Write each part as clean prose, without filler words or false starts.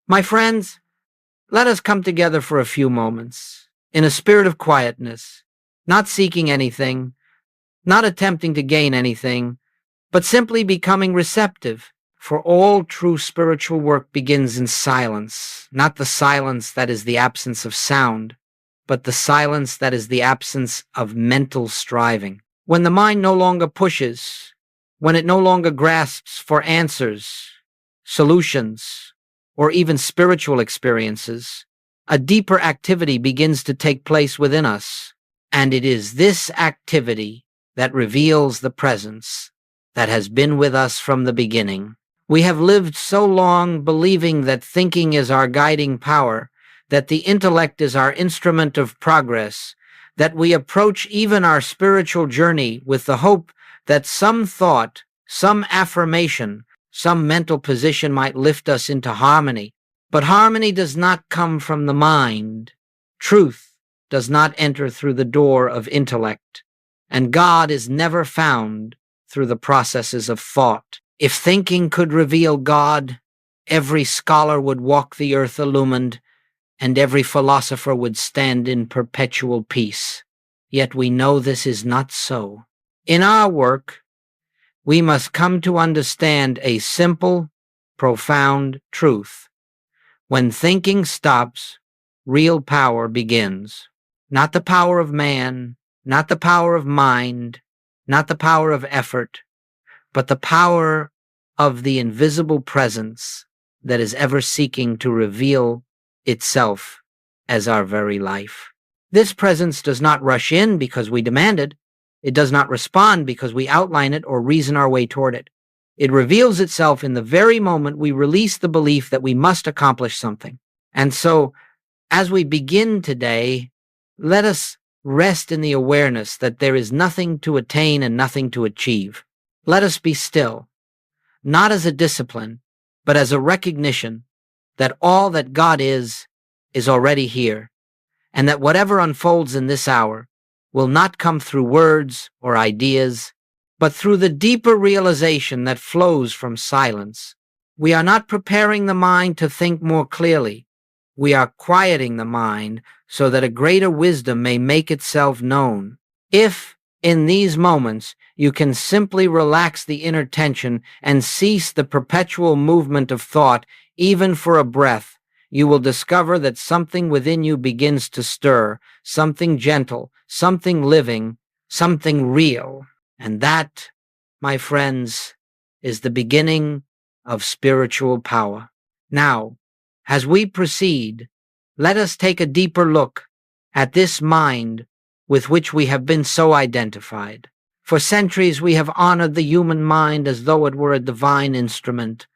My friends, let us come together for a few moments, in a spirit of quietness, not seeking anything, not attempting to gain anything, but simply becoming receptive. For all true spiritual work begins in silence, not the silence that is the absence of sound, but the silence that is the absence of mental striving. When the mind no longer pushes, when it no longer grasps for answers, solutions, or even spiritual experiences, a deeper activity begins to take place within us, and it is this activity that reveals the presence that has been with us from the beginning. We have lived so long believing that thinking is our guiding power, that the intellect is our instrument of progress, that we approach even our spiritual journey with the hope that some thought, some affirmation, some mental position might lift us into harmony. But harmony does not come from the mind. Truth does not enter through the door of intellect, and God is never found through the processes of thought. If thinking could reveal God, every scholar would walk the earth illumined, and every philosopher would stand in perpetual peace. Yet we know this is not so. In our work, we must come to understand a simple, profound truth. When thinking stops, real power begins. Not the power of man, not the power of mind, not the power of effort, but the power of the invisible presence that is ever seeking to reveal itself as our very life. This presence does not rush in because we demand it. It does not respond because we outline it or reason our way toward it. It reveals itself in the very moment we release the belief that we must accomplish something. And so, as we begin today, let us rest in the awareness that there is nothing to attain and nothing to achieve. Let us be still, not as a discipline, but as a recognition that all that God is already here, and that whatever unfolds in this hour will not come through words or ideas, but through the deeper realization that flows from silence. We are not preparing the mind to think more clearly. We are quieting the mind so that a greater wisdom may make itself known. If, in these moments, you can simply relax the inner tension and cease the perpetual movement of thought, even for a breath, you will discover that something within you begins to stir, something gentle, something living, something real. And that, my friends, is the beginning of spiritual power. Now, as we proceed, let us take a deeper look at this mind with which we have been so identified. For centuries we have honored the human mind as though it were a divine instrument,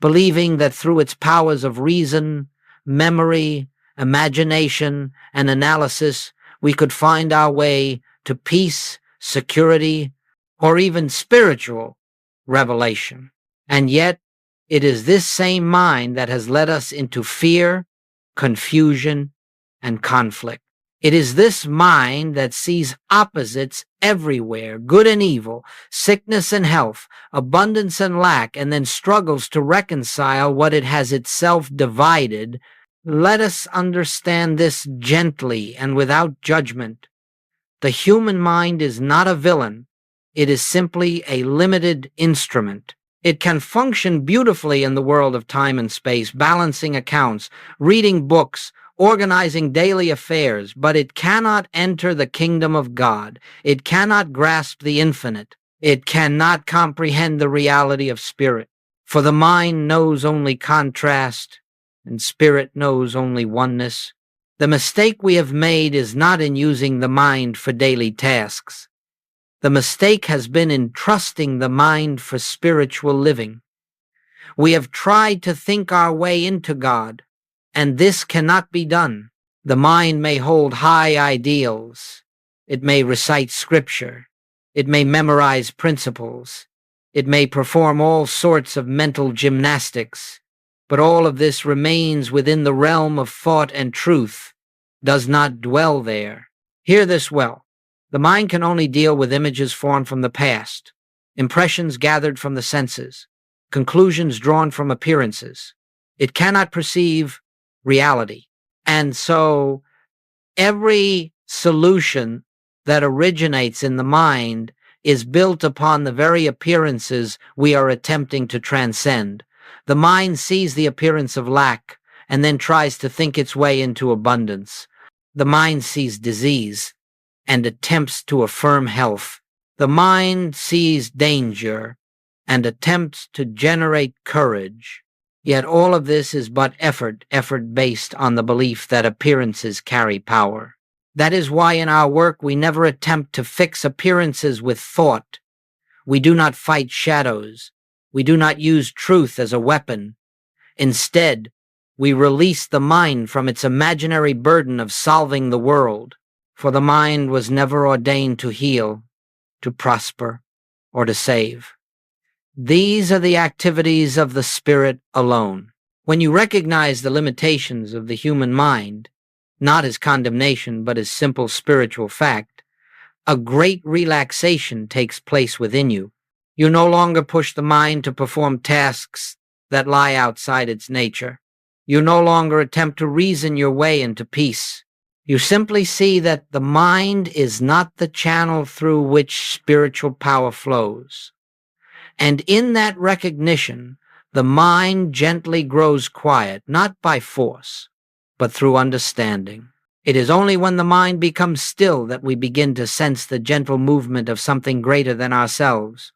believing that through its powers of reason, memory, imagination, and analysis, we could find our way to peace, security, or even spiritual revelation. And yet, it is this same mind that has led us into fear, confusion, and conflict. It is this mind that sees opposites everywhere, good and evil, sickness and health, abundance and lack, and then struggles to reconcile what it has itself divided. Let us understand this gently and without judgment. The human mind is not a villain. It is simply a limited instrument. It can function beautifully in the world of time and space, balancing accounts, reading books, organizing daily affairs, but it cannot enter the kingdom of God. It cannot grasp the infinite. It cannot comprehend the reality of spirit. For the mind knows only contrast, and spirit knows only oneness. The mistake we have made is not in using the mind for daily tasks. The mistake has been in trusting the mind for spiritual living. We have tried to think our way into God, and this cannot be done. The mind may hold high ideals. It may recite scripture. It may memorize principles. It may perform all sorts of mental gymnastics. But all of this remains within the realm of thought, and truth does not dwell there. Hear this well. The mind can only deal with images formed from the past, impressions gathered from the senses, conclusions drawn from appearances. It cannot perceive reality. And so every solution that originates in the mind is built upon the very appearances we are attempting to transcend. The mind sees the appearance of lack and then tries to think its way into abundance. The mind sees disease and attempts to affirm health. The mind sees danger and attempts to generate courage. Yet all of this is but effort based on the belief that appearances carry power. That is why in our work we never attempt to fix appearances with thought. We do not fight shadows. We do not use truth as a weapon. Instead, we release the mind from its imaginary burden of solving the world, for the mind was never ordained to heal, to prosper, or to save. These are the activities of the spirit alone. When you recognize the limitations of the human mind, not as condemnation but as simple spiritual fact, a great relaxation takes place within you. You no longer push the mind to perform tasks that lie outside its nature. You no longer attempt to reason your way into peace. You simply see that the mind is not the channel through which spiritual power flows. And in that recognition, the mind gently grows quiet, not by force, but through understanding. It is only when the mind becomes still that we begin to sense the gentle movement of something greater than ourselves.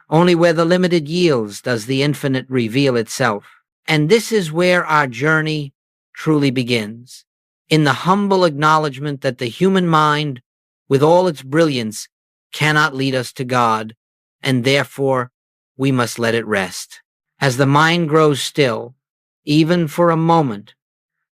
Only where the limited yields does the infinite reveal itself. And this is where our journey truly begins, in the humble acknowledgement that the human mind, with all its brilliance, cannot lead us to God, and therefore we must let it rest. As the mind grows still, even for a moment,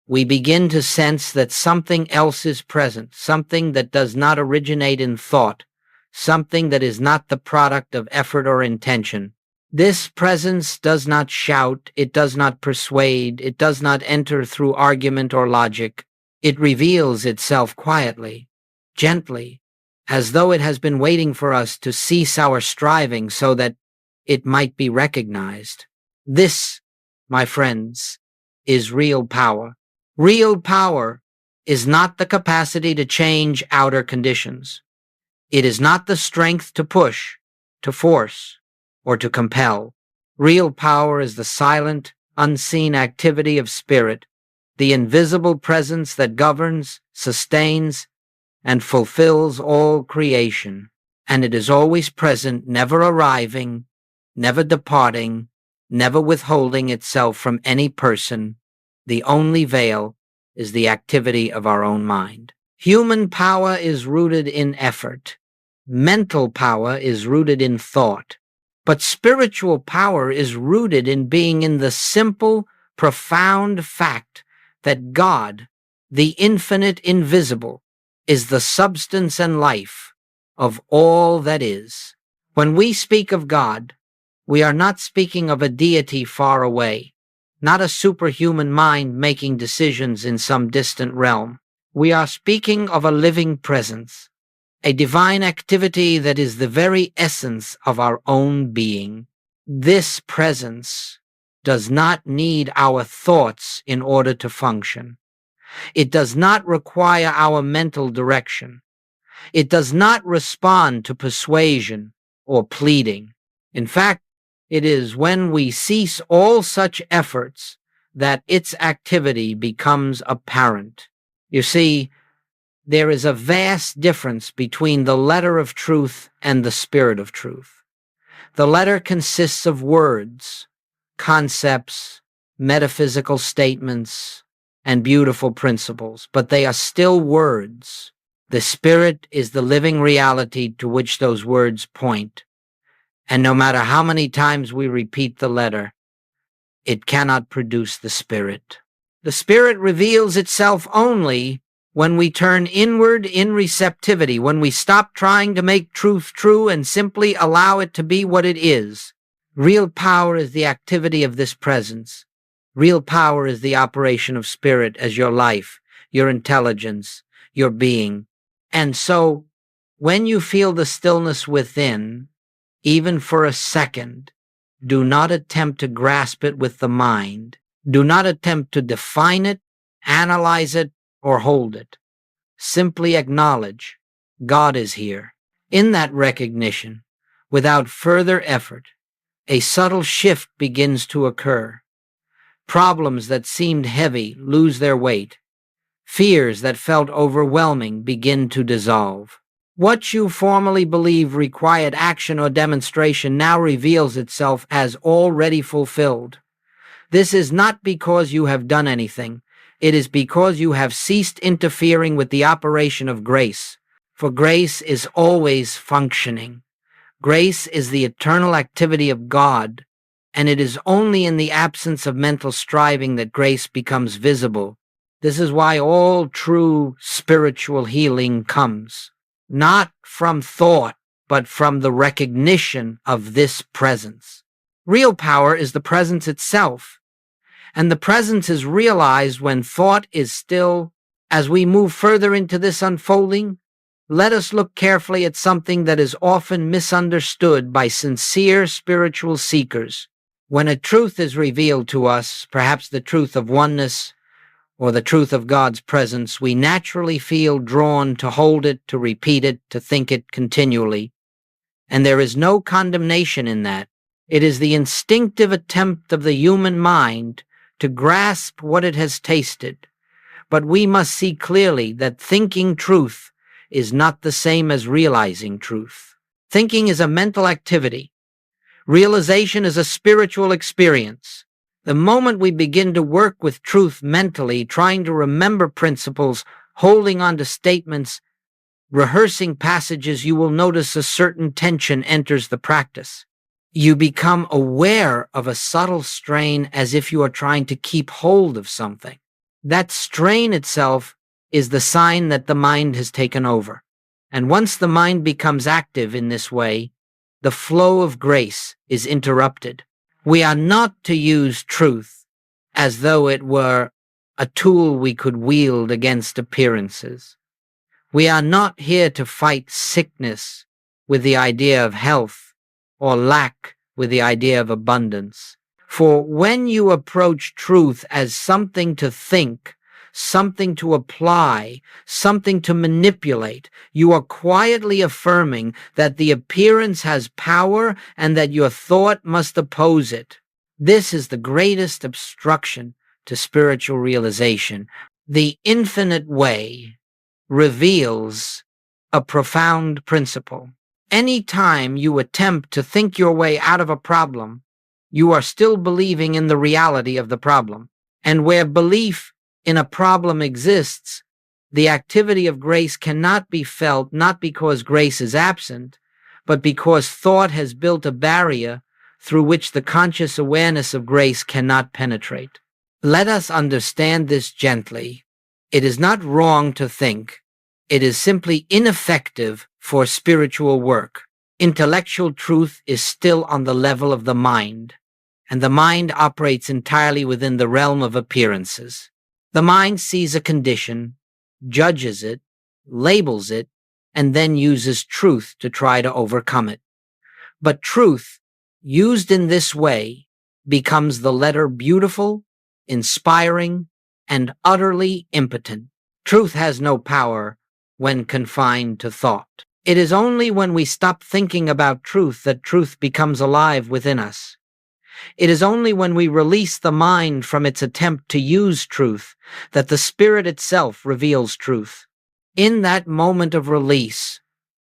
we begin to sense that something else is present, something that does not originate in thought, something that is not the product of effort or intention. This presence does not shout, it does not persuade, it does not enter through argument or logic. It reveals itself quietly, gently, as though it has been waiting for us to cease our striving so that it might be recognized. This, my friends, is real power. Real power is not the capacity to change outer conditions. It is not the strength to push, to force, or to compel. Real power is the silent, unseen activity of spirit, the invisible presence that governs, sustains, and fulfills all creation. And it is always present, never arriving, never departing, never withholding itself from any person. The only veil is the activity of our own mind. Human power is rooted in effort. Mental power is rooted in thought. But spiritual power is rooted in being in the simple, profound fact that God, the infinite invisible, is the substance and life of all that is. When we speak of God, we are not speaking of a deity far away, not a superhuman mind making decisions in some distant realm. We are speaking of a living presence, a divine activity that is the very essence of our own being. This presence does not need our thoughts in order to function. It does not require our mental direction. It does not respond to persuasion or pleading. In fact, it is when we cease all such efforts that its activity becomes apparent. You see, there is a vast difference between the letter of truth and the spirit of truth. The letter consists of words, concepts, metaphysical statements, and beautiful principles, but they are still words. The spirit is the living reality to which those words point. And no matter how many times we repeat the letter, it cannot produce the spirit. The spirit reveals itself only when we turn inward in receptivity, when we stop trying to make truth true and simply allow it to be what it is. Real power is the activity of this presence. Real power is the operation of spirit as your life, your intelligence, your being. And so, when you feel the stillness within, even for a second, do not attempt to grasp it with the mind. Do not attempt to define it, analyze it, or hold it. Simply acknowledge God is here. In that recognition, without further effort, a subtle shift begins to occur. Problems that seemed heavy lose their weight. Fears that felt overwhelming begin to dissolve. What you formerly believed required action or demonstration now reveals itself as already fulfilled. This is not because you have done anything. It is because you have ceased interfering with the operation of grace. For grace is always functioning. Grace is the eternal activity of God, and it is only in the absence of mental striving that grace becomes visible. This is why all true spiritual healing comes, not from thought, but from the recognition of this presence. Real power is the presence itself, and the presence is realized when thought is still. As we move further into this unfolding, let us look carefully at something that is often misunderstood by sincere spiritual seekers. When a truth is revealed to us, perhaps the truth of oneness or the truth of God's presence, we naturally feel drawn to hold it, to repeat it, to think it continually. And there is no condemnation in that. It is the instinctive attempt of the human mind to grasp what it has tasted. But we must see clearly that thinking truth is not the same as realizing truth. Thinking is a mental activity. Realization is a spiritual experience. The moment we begin to work with truth mentally, trying to remember principles, holding on to statements, rehearsing passages, you will notice a certain tension enters the practice. You become aware of a subtle strain as if you are trying to keep hold of something. That strain itself is the sign that the mind has taken over. And once the mind becomes active in this way, the flow of grace is interrupted. We are not to use truth as though it were a tool we could wield against appearances. We are not here to fight sickness with the idea of health or lack with the idea of abundance. For when you approach truth as something to think, something to apply, something to manipulate, you are quietly affirming that the appearance has power and that your thought must oppose it. This is the greatest obstruction to spiritual realization. The infinite way reveals a profound principle. Any time you attempt to think your way out of a problem, you are still believing in the reality of the problem. And where belief in a problem exists, the activity of grace cannot be felt, not because grace is absent, but because thought has built a barrier through which the conscious awareness of grace cannot penetrate. Let us understand this gently. It is not wrong to think. It is simply ineffective for spiritual work. Intellectual truth is still on the level of the mind, and the mind operates entirely within the realm of appearances. The mind sees a condition, judges it, labels it, and then uses truth to try to overcome it. But truth, used in this way, becomes the letter beautiful, inspiring, and utterly impotent. Truth has no power when confined to thought. It is only when we stop thinking about truth that truth becomes alive within us. It is only when we release the mind from its attempt to use truth that the spirit itself reveals truth. In that moment of release,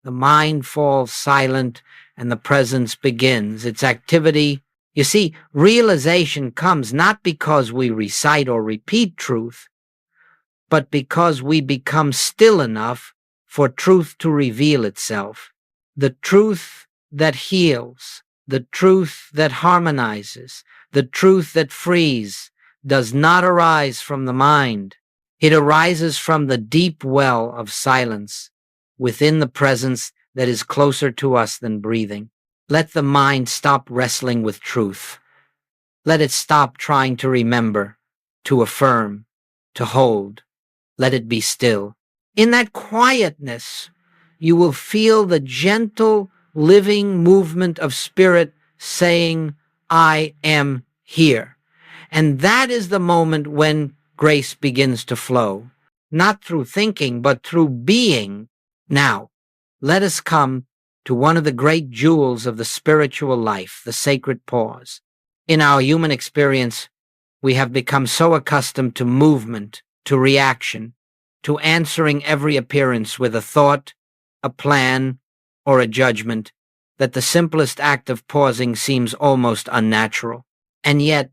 the mind falls silent and the presence begins its activity. You see, realization comes not because we recite or repeat truth, but because we become still enough for truth to reveal itself. The truth that heals, the truth that harmonizes, the truth that frees, does not arise from the mind. It arises from the deep well of silence within the presence that is closer to us than breathing. Let the mind stop wrestling with truth. Let it stop trying to remember, to affirm, to hold. Let it be still. In that quietness, you will feel the gentle, living movement of spirit saying, I am here. And that is the moment when grace begins to flow, not through thinking, but through being. Now, let us come to one of the great jewels of the spiritual life, the sacred pause. In our human experience, we have become so accustomed to movement, to reaction, to answering every appearance with a thought, a plan, or a judgment, that the simplest act of pausing seems almost unnatural. And yet,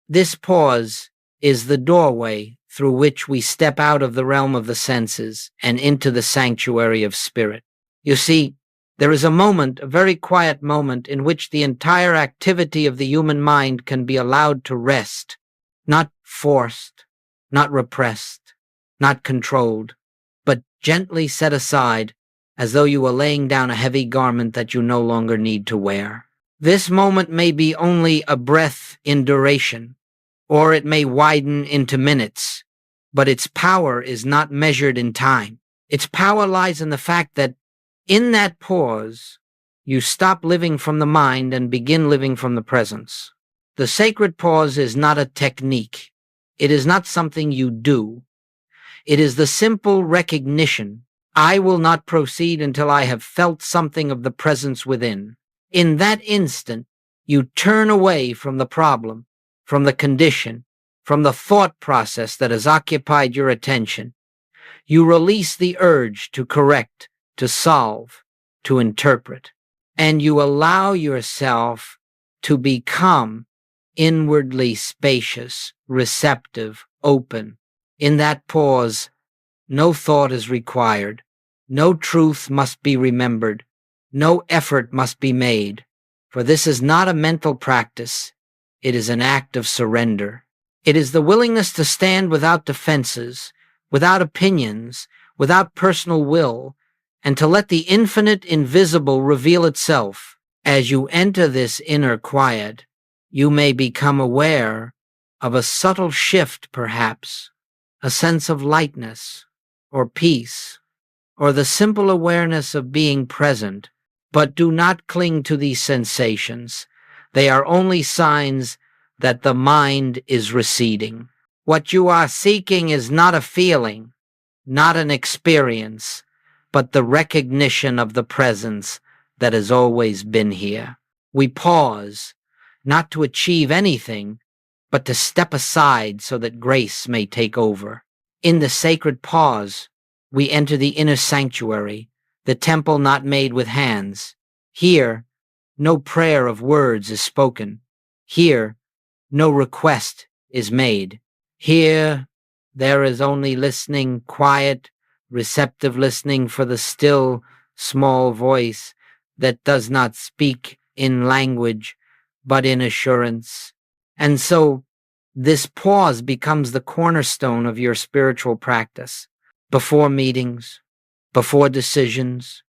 this pause is the doorway through which we step out of the realm of the senses and into the sanctuary of spirit. You see, there is a moment, a very quiet moment, in which the entire activity of the human mind can be allowed to rest, not forced, not repressed, not controlled, but gently set aside, as though you were laying down a heavy garment that you no longer need to wear. This moment may be only a breath in duration, or it may widen into minutes, but its power is not measured in time. Its power lies in the fact that in that pause, you stop living from the mind and begin living from the presence. The sacred pause is not a technique. It is not something you do. It is the simple recognition: I will not proceed until I have felt something of the presence within. In that instant, you turn away from the problem, from the condition, from the thought process that has occupied your attention. You release the urge to correct, to solve, to interpret, and you allow yourself to become inwardly spacious, receptive, open. In that pause, no thought is required, no truth must be remembered, no effort must be made, for this is not a mental practice, it is an act of surrender. It is the willingness to stand without defenses, without opinions, without personal will, and to let the infinite invisible reveal itself. As you enter this inner quiet, you may become aware of a subtle shift, perhaps, a sense of lightness or peace, or the simple awareness of being present. But do not cling to these sensations. They are only signs that the mind is receding. What you are seeking is not a feeling, not an experience, but the recognition of the presence that has always been here. We pause, not to achieve anything, but to step aside so that grace may take over. In the sacred pause, we enter the inner sanctuary, the temple not made with hands. Here, no prayer of words is spoken. Here, no request is made. Here, there is only listening, quiet, receptive listening for the still, small voice that does not speak in language, but in assurance. And so, this pause becomes the cornerstone of your spiritual practice. Before meetings, before decisions,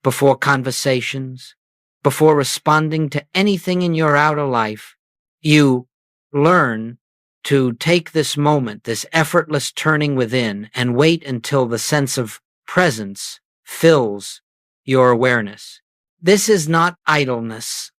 before conversations, before responding to anything in your outer life, you learn to take this moment, this effortless turning within, and wait until the sense of presence fills your awareness. This is not idleness.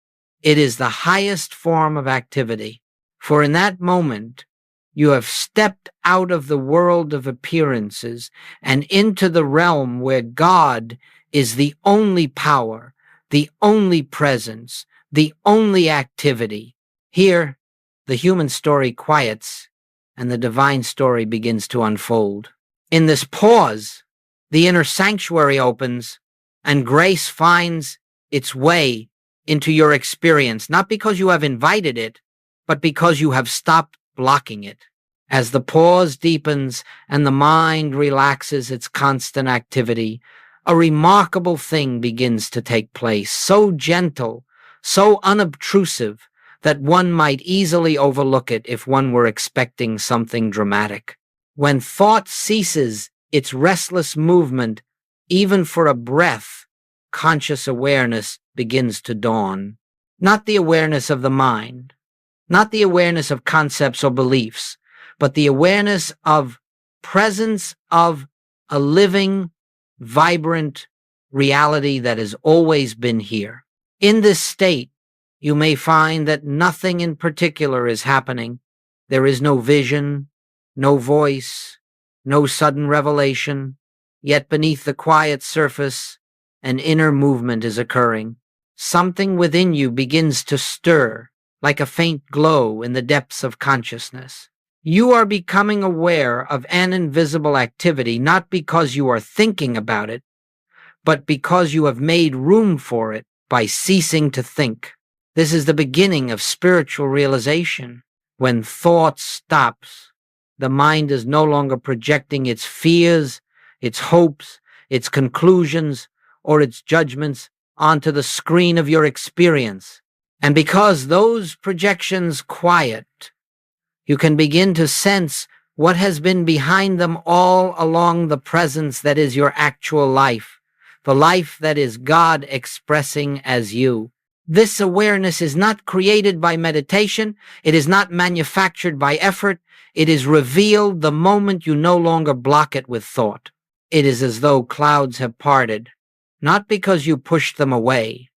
It is the highest form of activity. For in that moment, you have stepped out of the world of appearances and into the realm where God is the only power, the only presence, the only activity. Here, the human story quiets and the divine story begins to unfold. In this pause, the inner sanctuary opens and grace finds its way into your experience, not because you have invited it, but because you have stopped blocking it. As the pause deepens and the mind relaxes its constant activity, a remarkable thing begins to take place, so gentle, so unobtrusive, that one might easily overlook it if one were expecting something dramatic. When thought ceases its restless movement, even for a breath, conscious awareness begins to dawn. Not the awareness of the mind, not the awareness of concepts or beliefs, but the awareness of presence of a living, vibrant reality that has always been here. In this state, you may find that nothing in particular is happening. There is no vision, no voice, no sudden revelation, yet beneath the quiet surface, an inner movement is occurring. Something within you begins to stir, like a faint glow in the depths of consciousness. You are becoming aware of an invisible activity, not because you are thinking about it, but because you have made room for it by ceasing to think. This is the beginning of spiritual realization. When thought stops, the mind is no longer projecting its fears, its hopes, its conclusions, or its judgments onto the screen of your experience. And because those projections quiet, you can begin to sense what has been behind them all along, the presence that is your actual life, the life that is God expressing as you. This awareness is not created by meditation. It is not manufactured by effort. It is revealed the moment you no longer block it with thought. It is as though clouds have parted, not because you pushed them away,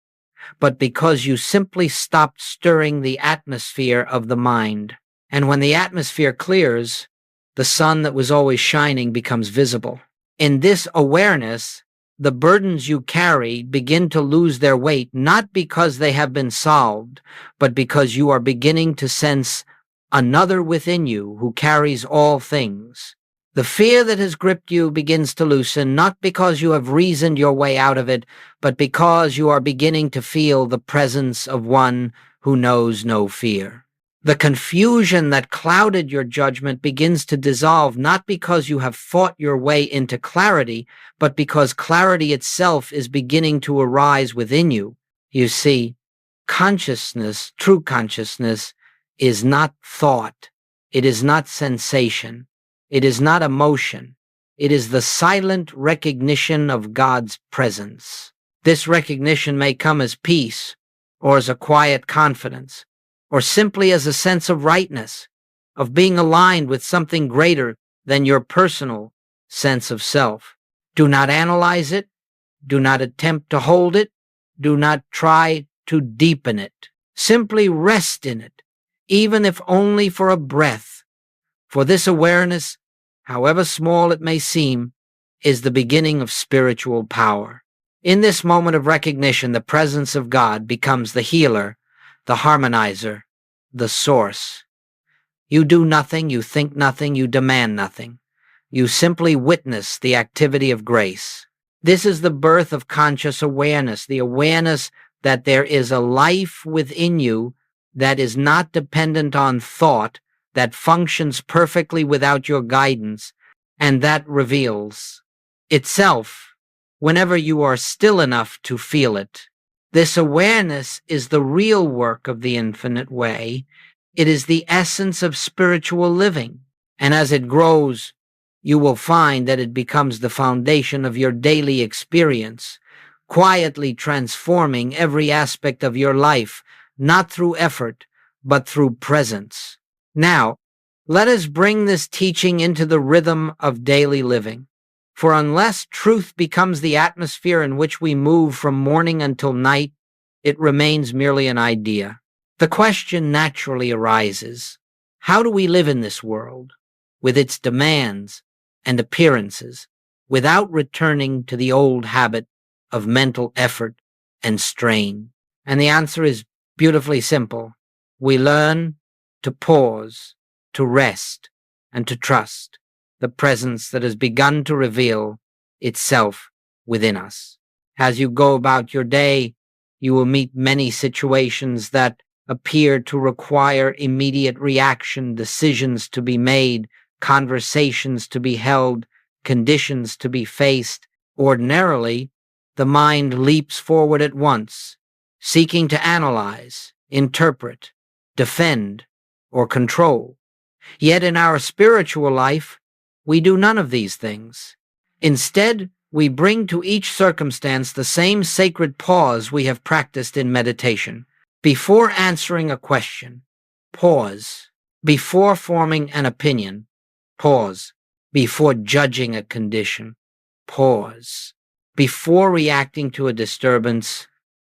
but because you simply stopped stirring the atmosphere of the mind. And when the atmosphere clears, the sun that was always shining becomes visible. In this awareness, the burdens you carry begin to lose their weight, not because they have been solved, but because you are beginning to sense another within you who carries all things. The fear that has gripped you begins to loosen, not because you have reasoned your way out of it, but because you are beginning to feel the presence of one who knows no fear. The confusion that clouded your judgment begins to dissolve, not because you have fought your way into clarity, but because clarity itself is beginning to arise within you. You see, consciousness, true consciousness, is not thought. It is not sensation. It is not emotion. It is the silent recognition of God's presence. This recognition may come as peace, or as a quiet confidence, or simply as a sense of rightness, of being aligned with something greater than your personal sense of self. Do not analyze it. Do not attempt to hold it. Do not try to deepen it. Simply rest in it, even if only for a breath. For this awareness, however small it may seem, is the beginning of spiritual power. In this moment of recognition, the presence of God becomes the healer, the harmonizer, the source. You do nothing, you think nothing, you demand nothing. You simply witness the activity of grace. This is the birth of conscious awareness, the awareness that there is a life within you that is not dependent on thought, that functions perfectly without your guidance, and that reveals itself whenever you are still enough to feel it. This awareness is the real work of the infinite way. It is the essence of spiritual living. And as it grows, you will find that it becomes the foundation of your daily experience, quietly transforming every aspect of your life, not through effort, but through presence. Now, let us bring this teaching into the rhythm of daily living. For unless truth becomes the atmosphere in which we move from morning until night, it remains merely an idea. The question naturally arises, how do we live in this world, with its demands and appearances, without returning to the old habit of mental effort and strain? And the answer is beautifully simple. We learn to pause, to rest, and to trust the presence that has begun to reveal itself within us. As you go about your day, you will meet many situations that appear to require immediate reaction, decisions to be made, conversations to be held, conditions to be faced. Ordinarily, the mind leaps forward at once, seeking to analyze, interpret, defend, or control. Yet in our spiritual life, we do none of these things. Instead, we bring to each circumstance the same sacred pause we have practiced in meditation. Before answering a question, pause. Before forming an opinion, pause. Before judging a condition, pause. Before reacting to a disturbance,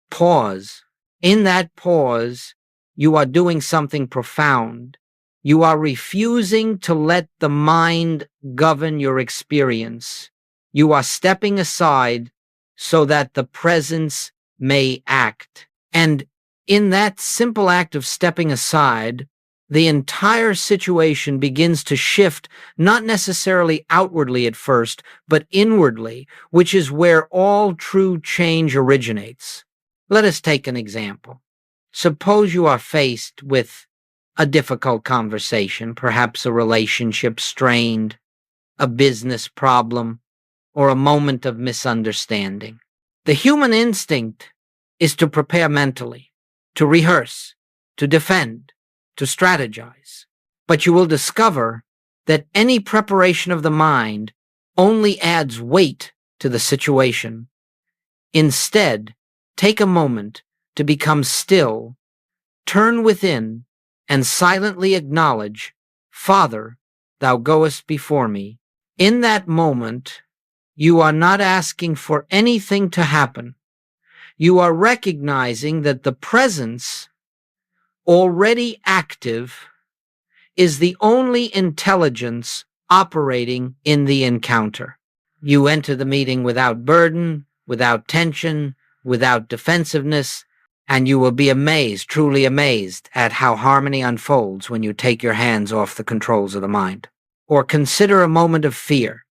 pause. In that pause, you are doing something profound. You are refusing to let the mind govern your experience. You are stepping aside so that the presence may act. And in that simple act of stepping aside, the entire situation begins to shift, not necessarily outwardly at first, but inwardly, which is where all true change originates. Let us take an example. Suppose you are faced with a difficult conversation, perhaps a relationship strained, a business problem, or a moment of misunderstanding. The human instinct is to prepare mentally, to rehearse, to defend, to strategize. But you will discover that any preparation of the mind only adds weight to the situation. Instead, take a moment to become still, turn within, and silently acknowledge, Father, thou goest before me. In that moment, you are not asking for anything to happen. You are recognizing that the presence, already active, is the only intelligence operating in the encounter. You enter the meeting without burden, without tension, without defensiveness, and you will be amazed, truly amazed, at how harmony unfolds when you take your hands off the controls of the mind. Or consider a moment of fear.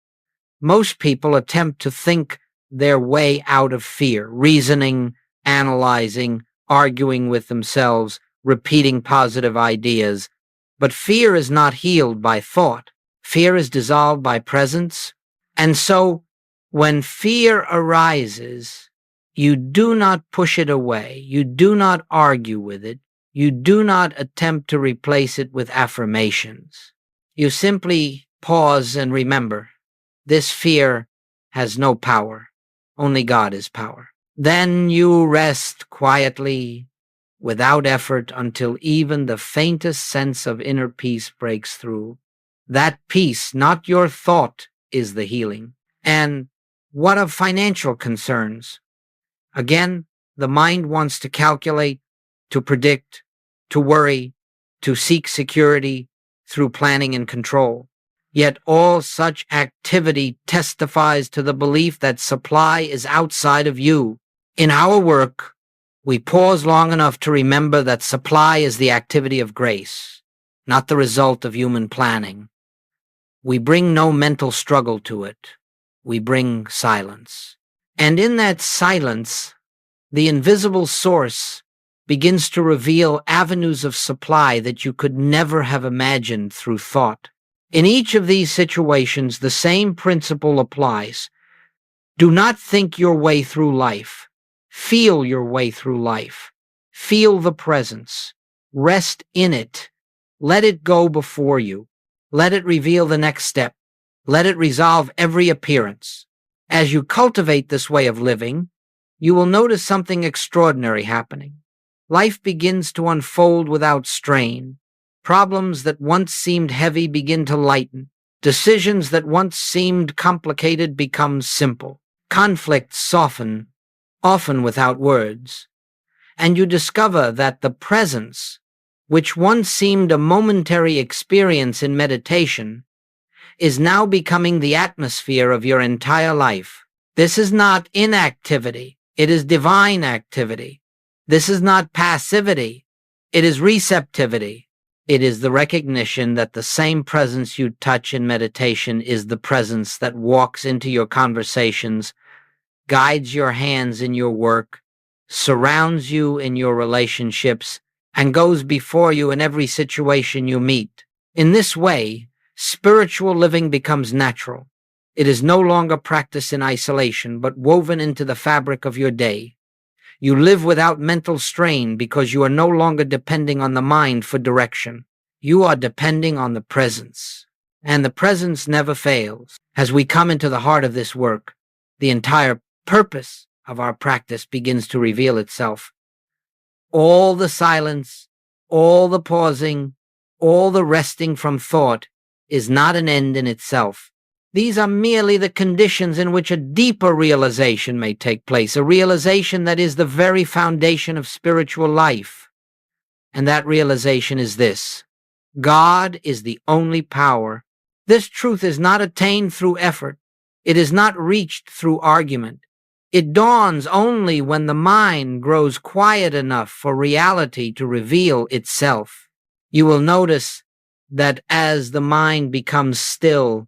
Most people attempt to think their way out of fear, reasoning, analyzing, arguing with themselves, repeating positive ideas. But fear is not healed by thought. Fear is dissolved by presence. And so, when fear arises, you do not push it away. You do not argue with it. You do not attempt to replace it with affirmations. You simply pause and remember, this fear has no power. Only God is power. Then you rest quietly, without effort, until even the faintest sense of inner peace breaks through. That peace, not your thought, is the healing. And what of financial concerns? Again, the mind wants to calculate, to predict, to worry, to seek security through planning and control. Yet all such activity testifies to the belief that supply is outside of you. In our work, we pause long enough to remember that supply is the activity of grace, not the result of human planning. We bring no mental struggle to it. We bring silence. And in that silence, the invisible source begins to reveal avenues of supply that you could never have imagined through thought. In each of these situations, the same principle applies. Do not think your way through life. Feel your way through life. Feel the presence. Rest in it. Let it go before you. Let it reveal the next step. Let it resolve every appearance. As you cultivate this way of living, you will notice something extraordinary happening. Life begins to unfold without strain. Problems that once seemed heavy begin to lighten. Decisions that once seemed complicated become simple. Conflicts soften, often without words. And you discover that the presence, which once seemed a momentary experience in meditation, is now becoming the atmosphere of your entire life. This is not inactivity. It is divine activity. This is not passivity. It is receptivity. It is the recognition that the same presence you touch in meditation is the presence that walks into your conversations, guides your hands in your work, surrounds you in your relationships, and goes before you in every situation you meet. In this way, spiritual living becomes natural. It is no longer practiced in isolation, but woven into the fabric of your day. You live without mental strain because you are no longer depending on the mind for direction. You are depending on the presence. And the presence never fails. As we come into the heart of this work, the entire purpose of our practice begins to reveal itself. All the silence, all the pausing, all the resting from thought is not an end in itself. These are merely the conditions in which a deeper realization may take place, a realization that is the very foundation of spiritual life. And that realization is this: God is the only power. This truth is not attained through effort. It is not reached through argument. It dawns only when the mind grows quiet enough for reality to reveal itself. You will notice that as the mind becomes still,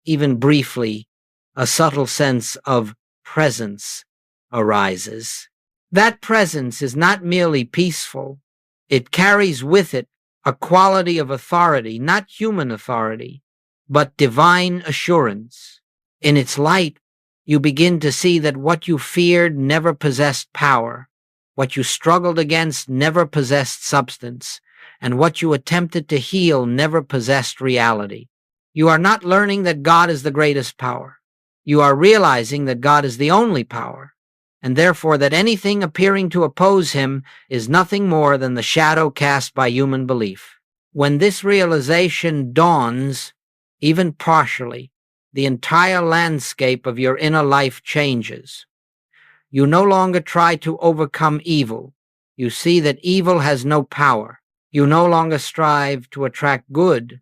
even briefly, a subtle sense of presence arises. That presence is not merely peaceful. It carries with it a quality of authority, not human authority, but divine assurance. In its light, you begin to see that what you feared never possessed power, what you struggled against never possessed substance, and what you attempted to heal never possessed reality. You are not learning that God is the greatest power. You are realizing that God is the only power, and therefore that anything appearing to oppose him is nothing more than the shadow cast by human belief. When this realization dawns, even partially, the entire landscape of your inner life changes. You no longer try to overcome evil. You see that evil has no power. You no longer strive to attract good.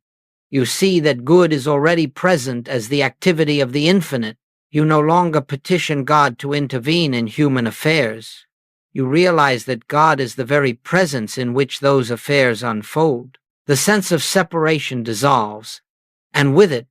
You see that good is already present as the activity of the infinite. You no longer petition God to intervene in human affairs. You realize that God is the very presence in which those affairs unfold. The sense of separation dissolves, and with it,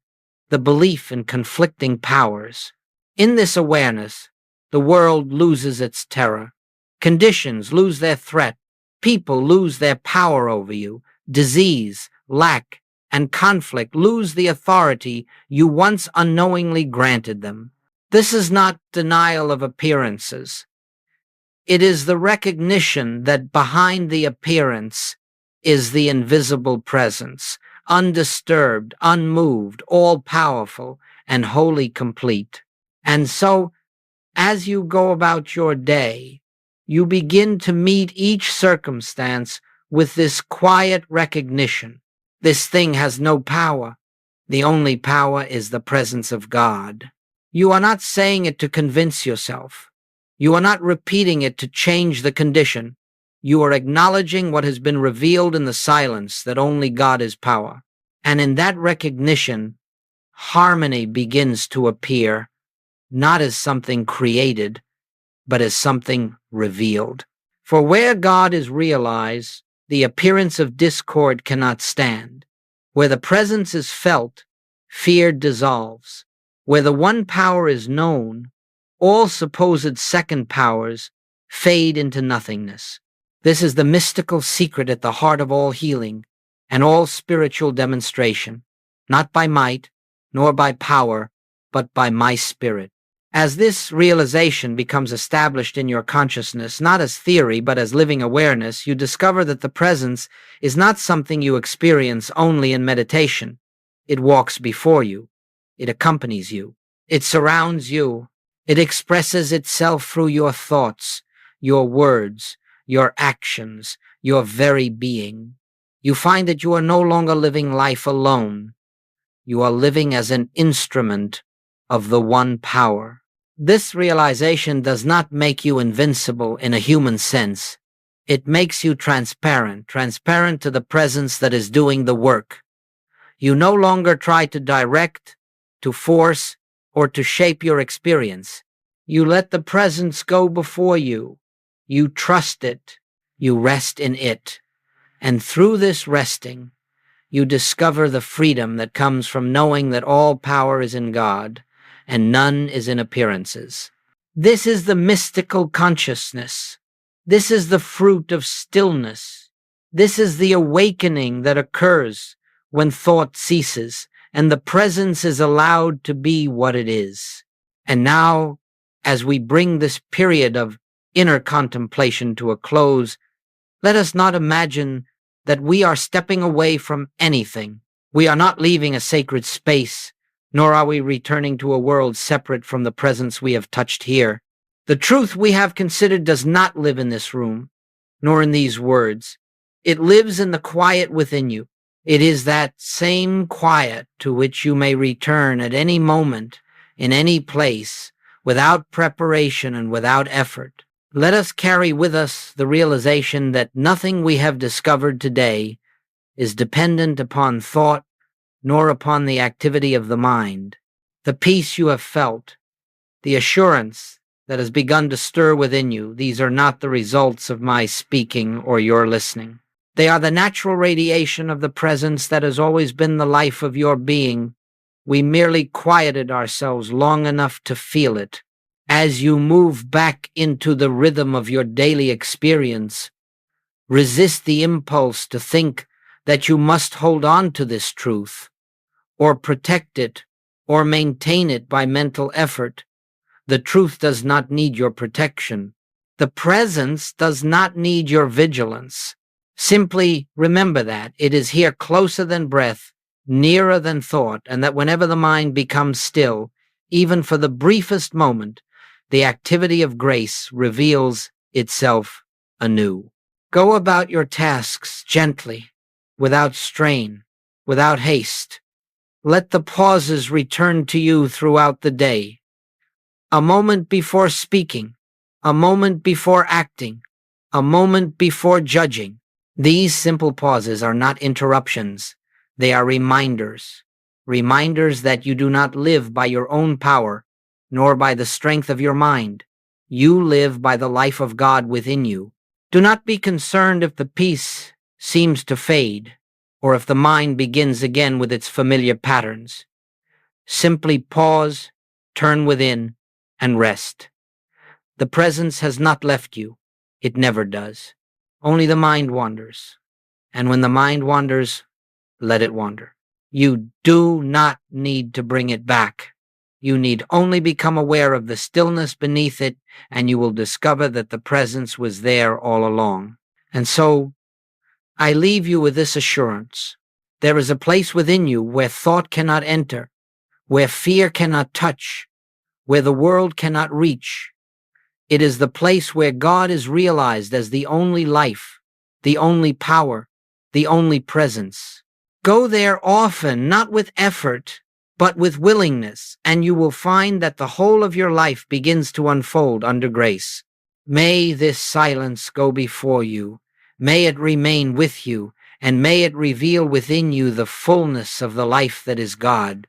the belief in conflicting powers. In this awareness, the world loses its terror. Conditions lose their threat. People lose their power over you. Disease, lack, and conflict lose the authority you once unknowingly granted them. This is not denial of appearances. It is the recognition that behind the appearance is the invisible presence, undisturbed, unmoved, all-powerful, and wholly complete. And so, as you go about your day, you begin to meet each circumstance with this quiet recognition. This thing has no power. The only power is the presence of God. You are not saying it to convince yourself. You are not repeating it to change the condition. You are acknowledging what has been revealed in the silence, that only God is power. And in that recognition, harmony begins to appear, not as something created, but as something revealed. For where God is realized, the appearance of discord cannot stand. Where the presence is felt, fear dissolves. Where the one power is known, all supposed second powers fade into nothingness. This is the mystical secret at the heart of all healing and all spiritual demonstration, not by might, nor by power, but by my spirit. As this realization becomes established in your consciousness, not as theory, but as living awareness, you discover that the presence is not something you experience only in meditation. It walks before you. It accompanies you. It surrounds you. It expresses itself through your thoughts, your words, your actions, your very being. You find that you are no longer living life alone. You are living as an instrument of the one power. This realization does not make you invincible in a human sense. It makes you transparent to the presence that is doing the work. You no longer try to direct, to force, or to shape your experience. You let the presence go before you. You trust it. You rest in it. And through this resting, you discover the freedom that comes from knowing that all power is in God and none is in appearances. This is the mystical consciousness. This is the fruit of stillness. This is the awakening that occurs when thought ceases and the presence is allowed to be what it is. And now, as we bring this period of inner contemplation to a close, let us not imagine that we are stepping away from anything. We are not leaving a sacred space, nor are we returning to a world separate from the presence we have touched here. The truth we have considered does not live in this room, nor in these words. It lives in the quiet within you. It is that same quiet to which you may return at any moment, in any place, without preparation and without effort. Let us carry with us the realization that nothing we have discovered today is dependent upon thought nor upon the activity of the mind. The peace you have felt, the assurance that has begun to stir within you, these are not the results of my speaking or your listening. They are the natural radiation of the presence that has always been the life of your being. We merely quieted ourselves long enough to feel it. As you move back into the rhythm of your daily experience, resist the impulse to think that you must hold on to this truth, or protect it, or maintain it by mental effort. The truth does not need your protection. The presence does not need your vigilance. Simply remember that it is here closer than breath, nearer than thought, and that whenever the mind becomes still, even for the briefest moment, the activity of grace reveals itself anew. Go about your tasks gently, without strain, without haste. Let the pauses return to you throughout the day. A moment before speaking, a moment before acting, a moment before judging. These simple pauses are not interruptions. They are reminders. Reminders that you do not live by your own power, nor by the strength of your mind. You live by the life of God within you. Do not be concerned if the peace seems to fade, or if the mind begins again with its familiar patterns. Simply pause, turn within, and rest. The presence has not left you. It never does. Only the mind wanders. And when the mind wanders, let it wander. You do not need to bring it back. You need only become aware of the stillness beneath it, and you will discover that the presence was there all along. And so, I leave you with this assurance. There is a place within you where thought cannot enter, where fear cannot touch, where the world cannot reach. It is the place where God is realized as the only life, the only power, the only presence. Go there often, not with effort, but with willingness, and you will find that the whole of your life begins to unfold under grace. May this silence go before you. May it remain with you, and may it reveal within you the fullness of the life that is God.